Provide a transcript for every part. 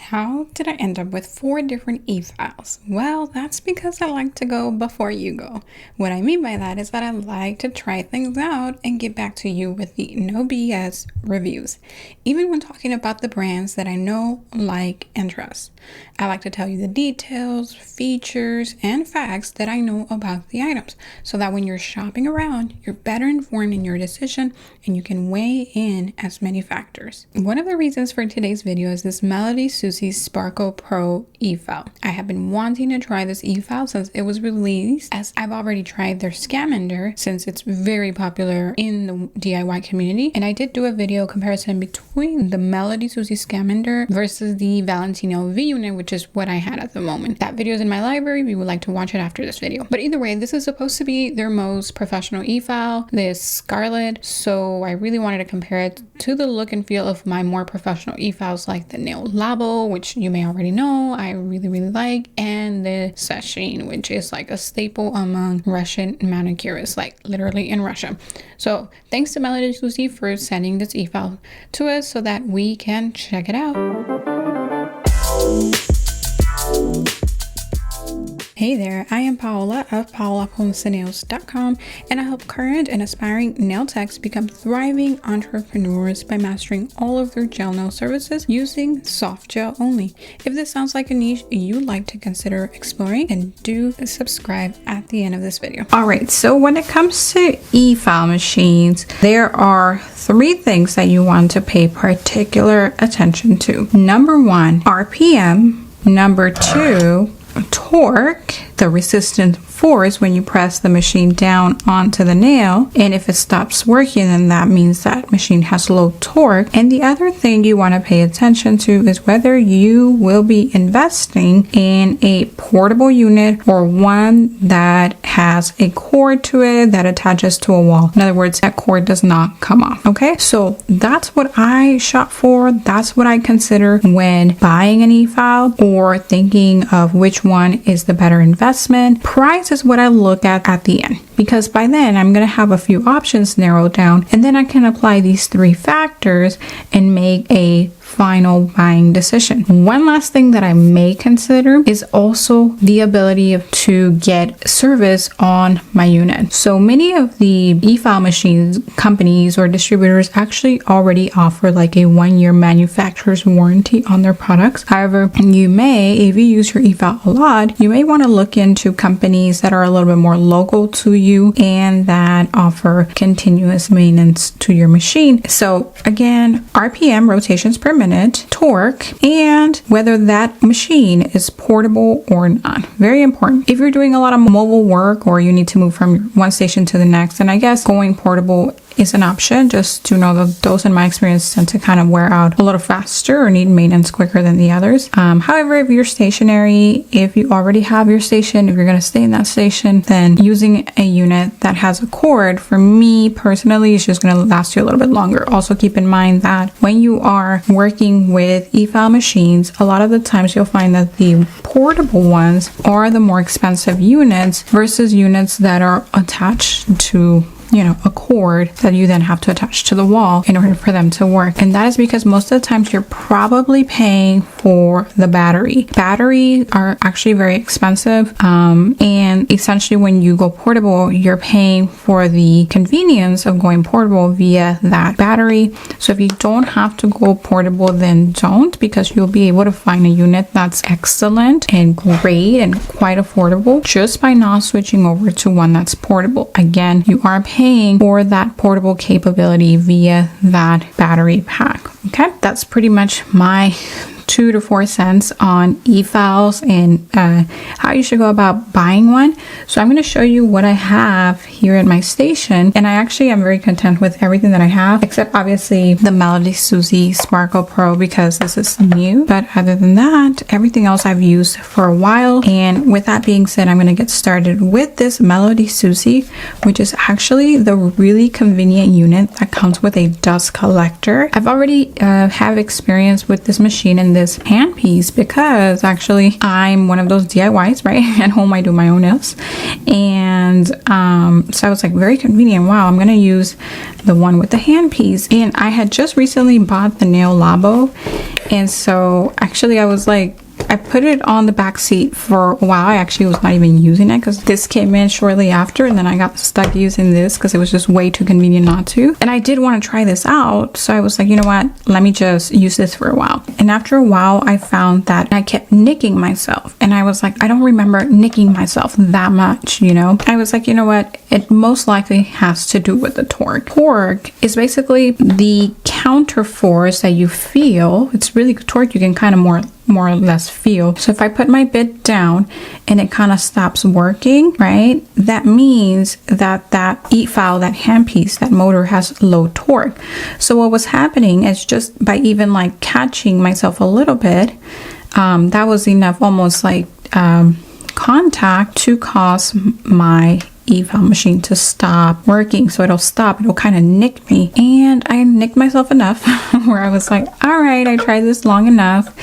How did I end up with 4 different e-files? Well, that's because I like to go before you go. What I mean by that is that I like to try things out and get back to you with the no BS reviews, even when talking about the brands that I know, like, and trust. I like to tell you the details, features, and facts that I know about the items, so that when you're shopping around, you're better informed in your decision and you can weigh in as many factors. One of the reasons for today's video is this Melodysusie Sparkle Pro e-file. I have been wanting to try this e-file since it was released, as I've already tried their Scamander since it's very popular in the DIY community, and I did do a video comparison between the Melodysusie Scamander versus the Valentino V unit, which is what I had at the moment. That video is in my library if you would like to watch it after this video. But either way, this is supposed to be their most professional e-file, this Scarlet, so I really wanted to compare it to the look and feel of my more professional e-files like the nail Labo, which you may already know I really like, and the Saeshin, which is like a staple among Russian manicurists, like literally in Russia. So thanks to Melodysusie for sending this e-file to us so that we can check it out. Hey there, I am Paola of PaolaPonceNails.com, and I help current and aspiring nail techs become thriving entrepreneurs by mastering all of their gel nail services using soft gel only. If this sounds like a niche you'd like to consider exploring, then do subscribe at the end of this video. Alright, so when it comes to e-file machines, there are 3 things that you want to pay particular attention to. Number 1, RPM. Number 2, torque, the resistant force when you press the machine down onto the nail, and if it stops working, then that means that machine has low torque. And the other thing you want to pay attention to is whether you will be investing in a portable unit or one that has a cord to it that attaches to a wall. In other words, that cord does not come off. Okay, so that's what I shop for. That's what I consider when buying an e-file or thinking of which one is the better investment. Price is what I look at the end, because by then I'm going to have a few options narrowed down, and then I can apply these 3 factors and make a final buying decision. One last thing that I may consider is also the ability to get service on my unit. So many of the e-file machines companies or distributors actually already offer like a 1-year manufacturer's warranty on their products. However, you may, if you use your e-file a lot, you may want to look into companies that are a little bit more local to you and that offer continuous maintenance to your machine. So again, RPM, rotations per minute, torque, and whether that machine is portable or not. Very important. If you're doing a lot of mobile work or you need to move from one station to the next, then I guess going portable is an option, just to know that those in my experience tend to kind of wear out a little faster or need maintenance quicker than the others. However, if you're stationary, if you already have your station, if you're going to stay in that station, then using a unit that has a cord, for me personally, is just going to last you a little bit longer. Also keep in mind that when you are working with e-file machines, a lot of the times you'll find that the portable ones are the more expensive units versus units that are attached to a cord that you then have to attach to the wall in order for them to work. And that is because most of the times you're probably paying for the battery. Batteries are actually very expensive, and essentially when you go portable, you're paying for the convenience of going portable via that battery. So if you don't have to go portable, then don't, because you'll be able to find a unit that's excellent and great and quite affordable just by not switching over to one that's portable. Again, you are paying for that portable capability via that battery pack. Okay, that's pretty much my 2 to 4 cents on e-files and how you should go about buying one. So I'm going to show you what I have here at my station, and I actually am very content with everything that I have, except obviously the Melodysusie Sparkle Pro, because this is new. But other than that, everything else I've used for a while. And with that being said, I'm going to get started with this Melodysusie, which is actually the really convenient unit that comes with a dust collector. I've already have experience with this machine, and this handpiece because actually I'm one of those DIYs, right? At home I do my own nails, and so I was like, very convenient. Wow, I'm gonna use the one with the handpiece. And I had just recently bought the nail Labo, and so actually I was like, I put it on the back seat for a while. I actually was not even using it because this came in shortly after, and then I got stuck using this because it was just way too convenient not to. And I did want to try this out, so I was like, you know what, let me just use this for a while. And after a while I found that I kept nicking myself, and I was like, I don't remember nicking myself that much, you know. I was like, you know what, it most likely has to do with the torque. Torque is basically the counter force that you feel. It's really torque you can kind of more or less feel. So if I put my bit down and it kind of stops working, right, that means that that Efile, that handpiece, that motor has low torque. So what was happening is just by even like catching myself a little bit, that was enough, almost like contact to cause my Efile machine to stop working. So it'll stop, it'll kind of nick me, and I nicked myself enough where I was like, all right, I tried this long enough,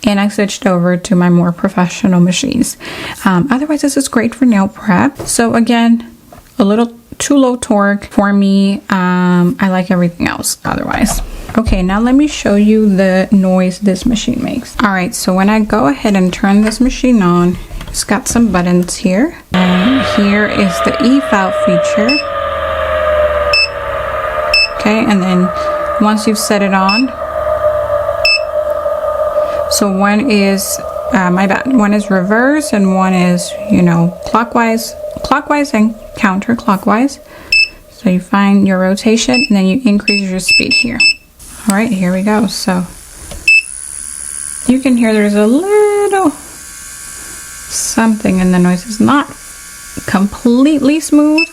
and I switched over to my more professional machines. Otherwise this is great for nail prep. So again, a little too low torque for me. I like everything else otherwise. Okay, now let me show you the noise this machine makes. All right, so when I go ahead and turn this machine on, it's got some buttons here, and here is the Efile feature. Okay, and then once you've set it on, so one is one is reverse and one is, you know, clockwise and counterclockwise. So you find your rotation and then you increase your speed here. All right, here we go. So you can hear there's a little something in the noise. It's not completely smooth.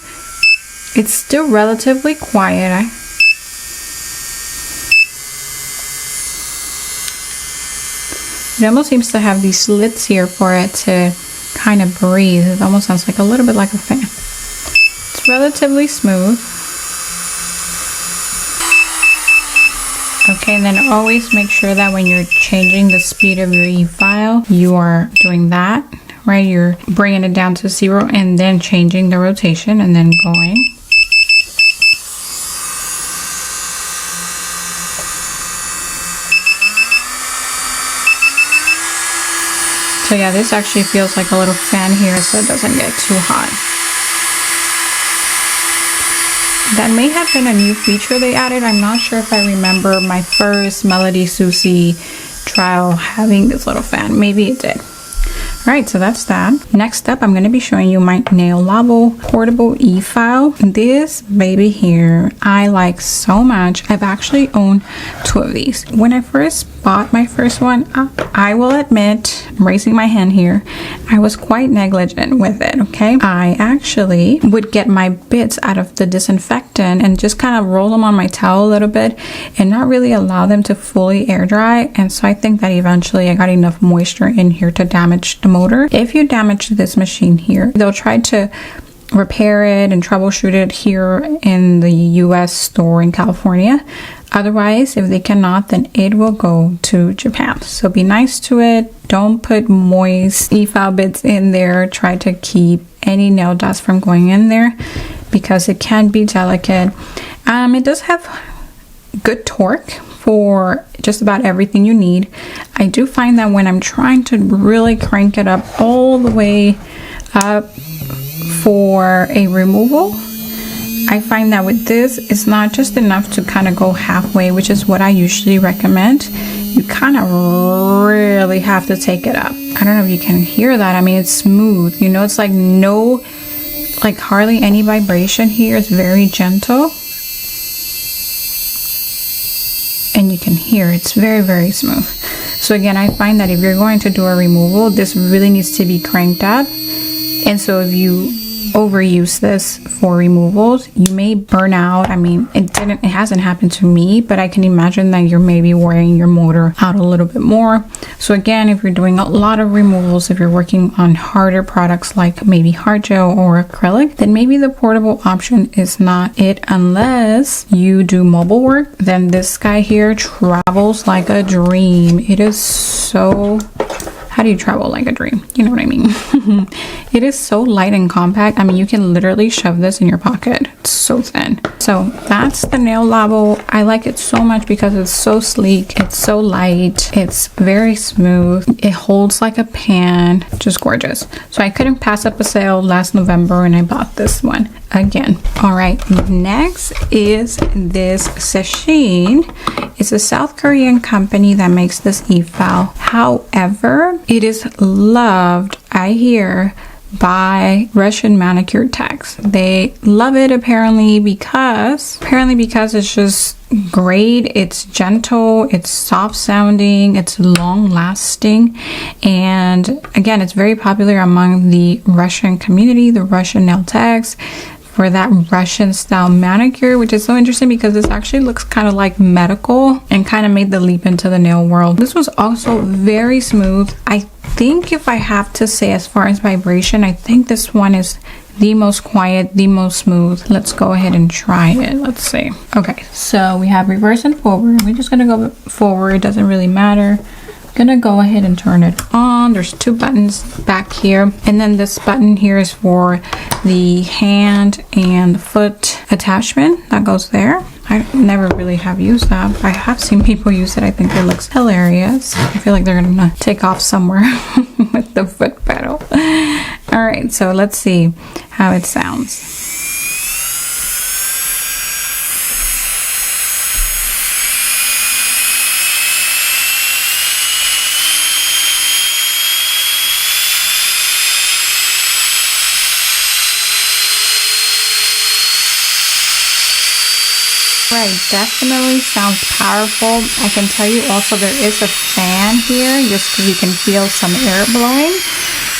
It's still relatively quiet. It almost seems to have these slits here for it to kind of breathe. It almost sounds like a little bit like a fan. It's relatively smooth. Okay, and then always make sure that when you're changing the speed of your Efile, you are doing that, right? You're bringing it down to 0 and then changing the rotation and then going. So yeah, this actually feels like a little fan here, so it doesn't get too hot. That may have been a new feature they added. I'm not sure if I remember my first Melodysusie trial having this little fan. Maybe it did. All right, so that's that. Next up, I'm going to be showing you my nail Labo portable Efile. This baby here, I like so much. I've actually owned 2 of these. When I first bought my first one, I will admit, I'm raising my hand here, I was quite negligent with it, okay? I actually would get my bits out of the disinfectant and just kind of roll them on my towel a little bit and not really allow them to fully air dry. And so I think that eventually I got enough moisture in here to damage the motor. If you damage this machine here, they'll try to repair it and troubleshoot it here in the US store in California. Otherwise, if they cannot, then it will go to Japan. So be nice to it. Don't put moist Efile bits in there. Try to keep any nail dust from going in there because it can be delicate. It does have good torque for just about everything you need. I do find that when I'm trying to really crank it up all the way up for a removal, I find that with this, it's not just enough to kind of go halfway, which is what I usually recommend. You kind of really have to take it up. I don't know if you can hear that. I mean, it's smooth. You know, it's like like hardly any vibration here. It's very gentle. And you can hear it's very, very smooth. So again, I find that if you're going to do a removal, this really needs to be cranked up. And so if you overuse this for removals, you may burn out. I mean, it hasn't happened to me, but I can imagine that you're maybe wearing your motor out a little bit more. So again, if you're doing a lot of removals, if you're working on harder products like maybe hard gel or acrylic, then maybe the portable option is not it. Unless you do mobile work, then this guy here travels like a dream. It is so... How do you travel like a dream? You know what I mean? It is so light and compact. I mean, you can literally shove this in your pocket. It's so thin. So that's the nail Labo. I like it so much because it's so sleek. It's so light. It's very smooth. It holds like a pan. Just gorgeous. So I couldn't pass up a sale last November and I bought this one again. All right, next is this Saeshin. It's a South Korean company that makes this Efile. However, it is loved, I hear, by Russian manicure techs. They love it apparently because it's just great. It's gentle, it's soft sounding, it's long lasting, and again, it's very popular among the Russian community, the Russian nail techs, for that Russian style manicure, which is so interesting because this actually looks kind of like medical and kind of made the leap into the nail world. This was also very smooth. I think if I have to say as far as vibration, I think this one is the most quiet, the most smooth. Let's go ahead and try it. Let's see. Okay, so we have reverse and forward. We're just gonna go forward, it doesn't really matter. Gonna go ahead and turn it on. There's two buttons back here, and then this button here is for the hand and foot attachment that goes there. I never really have used that. I have seen people use it. I think it looks hilarious. I feel like they're gonna take off somewhere with the foot pedal. All right, so let's see how it sounds. Right, definitely sounds powerful. I can tell you also there is a fan here just because you can feel some air blowing,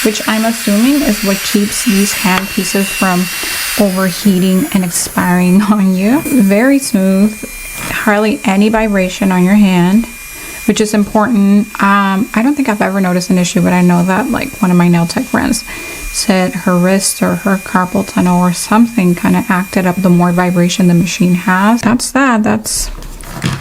which I'm assuming is what keeps these hand pieces from overheating and expiring on you. Very smooth, hardly any vibration on your hand, which is important. I don't think I've ever noticed an issue, but I know that like one of my nail tech friends said her wrist or her carpal tunnel or something kind of acted up the more vibration the machine has. That's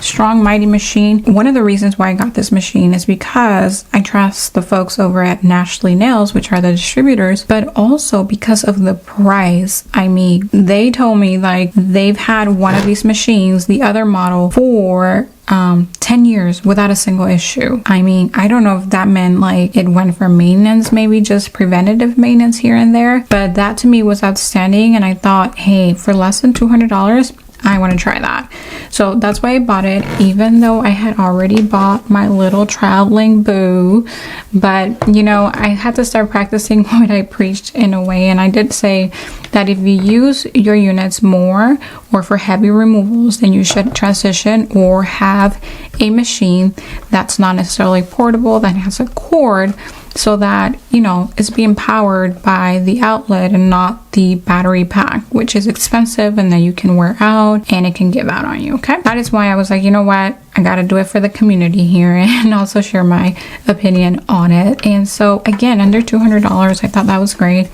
strong, mighty machine. One of the reasons why I got this machine is because I trust the folks over at Nashley Nails, which are the distributors, but also because of the price. I mean, they told me like they've had one of these machines, the other model, for 10 years without a single issue. I mean, I don't know if that meant like it went for maintenance, maybe just preventative maintenance here and there, but that to me was outstanding, and I thought, hey, for less than $200, I want to try that. So that's why I bought it, even though I had already bought my little traveling boo. But you know, I had to start practicing what I preached in a way, and I did say that if you use your units more or for heavy removals, then you should transition or have a machine that's not necessarily portable, that has a cord, so that, you know, it's being powered by the outlet and not the battery pack, which is expensive and then you can wear out and it can give out on you. Okay, that is why I was like, you know what, I gotta do it for the community here and also share my opinion on it. And so again, under $200, I thought that was great.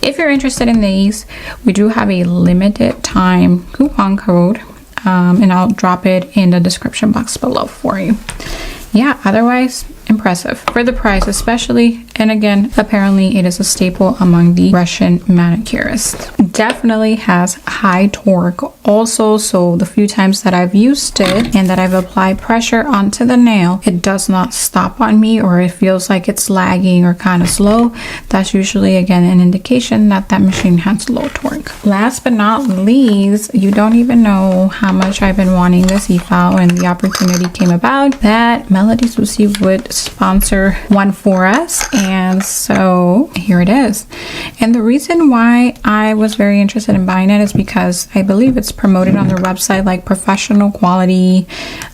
If you're interested in these, we do have a limited time coupon code, and I'll drop it in the description box below for you. Yeah, otherwise impressive for the price especially, and again, apparently it is a staple among the Russian manicurists. Definitely has high torque also, so the few times that I've used it and that I've applied pressure onto the nail, it does not stop on me or it feels like it's lagging or kind of slow. That's usually again an indication that that machine has low torque. Last but not least, you don't even know how much I've been wanting this Efile, and the opportunity came about that Melodysusie would sponsor one for us, and And so here it is. And the reason why I was very interested in buying it is because I believe it's promoted on their website like professional quality,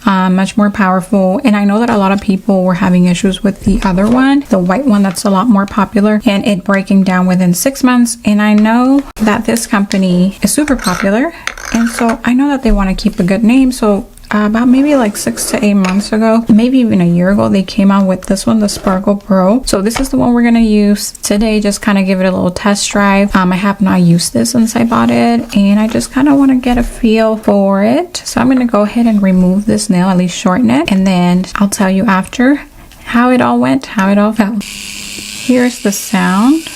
much more powerful. And I know that a lot of people were having issues with the other one, the white one that's a lot more popular, and it breaking down within 6 months. And I know that this company is super popular, and so I know that they want to keep a good name. So about maybe like 6 to 8 months ago, maybe even a year ago, they came out with this one, the Sparkle Pro. So this is the one we're gonna use today, just kind of give it a little test drive. I have not used this since I bought it, and I just kind of want to get a feel for it. So I'm gonna go ahead and remove this nail, at least shorten it, and then I'll tell you after how it all went, how it all felt. Here's the sound.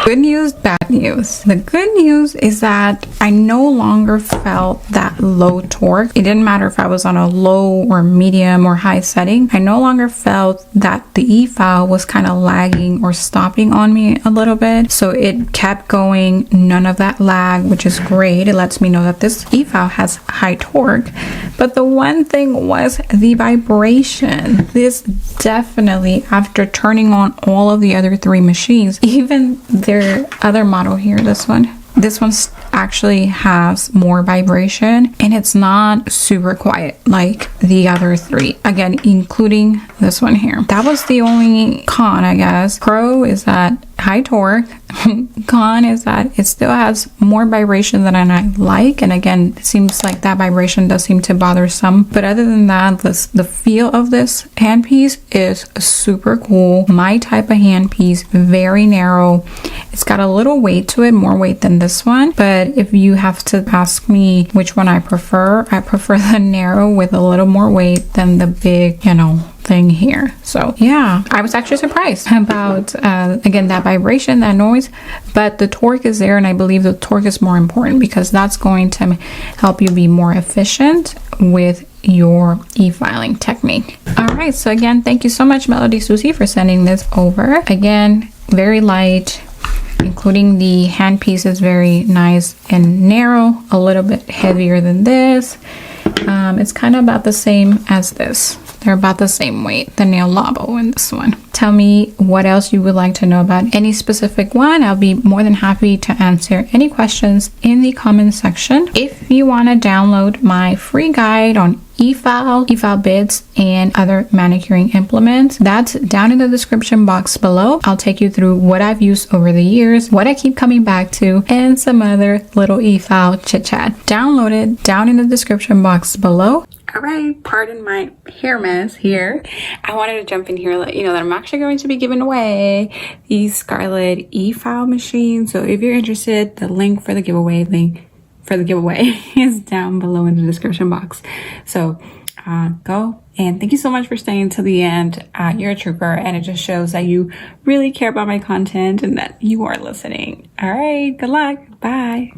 Good news, bad news. The good news is that I no longer felt that low torque. It didn't matter if I was on a low or medium or high setting. I no longer felt that the e-file was kind of lagging or stopping on me a little bit. So it kept going, none of that lag, which is great. It lets me know that this e-file has high torque. But the one thing was the vibration. This definitely, after turning on all of the other 3 machines, even their other model here, this one actually has more vibration, and it's not super quiet like the other 3, again including this one here. That was the only con, I guess. Pro is that high torque. Con is that it still has more vibration than I like, and again, it seems like that vibration does seem to bother some. But other than that, the feel of this handpiece is super cool. My type of handpiece, very narrow. It's got a little weight to it, more weight than this one. But if you have to ask me which one I prefer the narrow with a little more weight than the big, thing here. So yeah, I was actually surprised about again, that vibration, that noise, but the torque is there, and I believe the torque is more important because that's going to help you be more efficient with your e-filing technique. All right, so again, thank you so much, Melodysusie, for sending this over. Again, very light, including the handpiece is very nice and narrow, a little bit heavier than this. It's kind of about the same as this. They're about the same weight, the nail Labo and this one. Tell me what else you would like to know about any specific one. I'll be more than happy to answer any questions in the comment section. If you want to download my free guide on Efile bits, and other manicuring implements, that's down in the description box below. I'll take you through what I've used over the years, what I keep coming back to, and some other little e-file chit chat. Download it down in the description box below. All right, pardon my hair mess here. I wanted to jump in here and let you know that I'm actually going to be giving away these Scarlett e-file machines. So if you're interested, the link for the giveaway is down below in the description box. So go, and thank you so much for staying till the end. You're a trooper, and it just shows that you really care about my content and that you are listening. All right, good luck. Bye.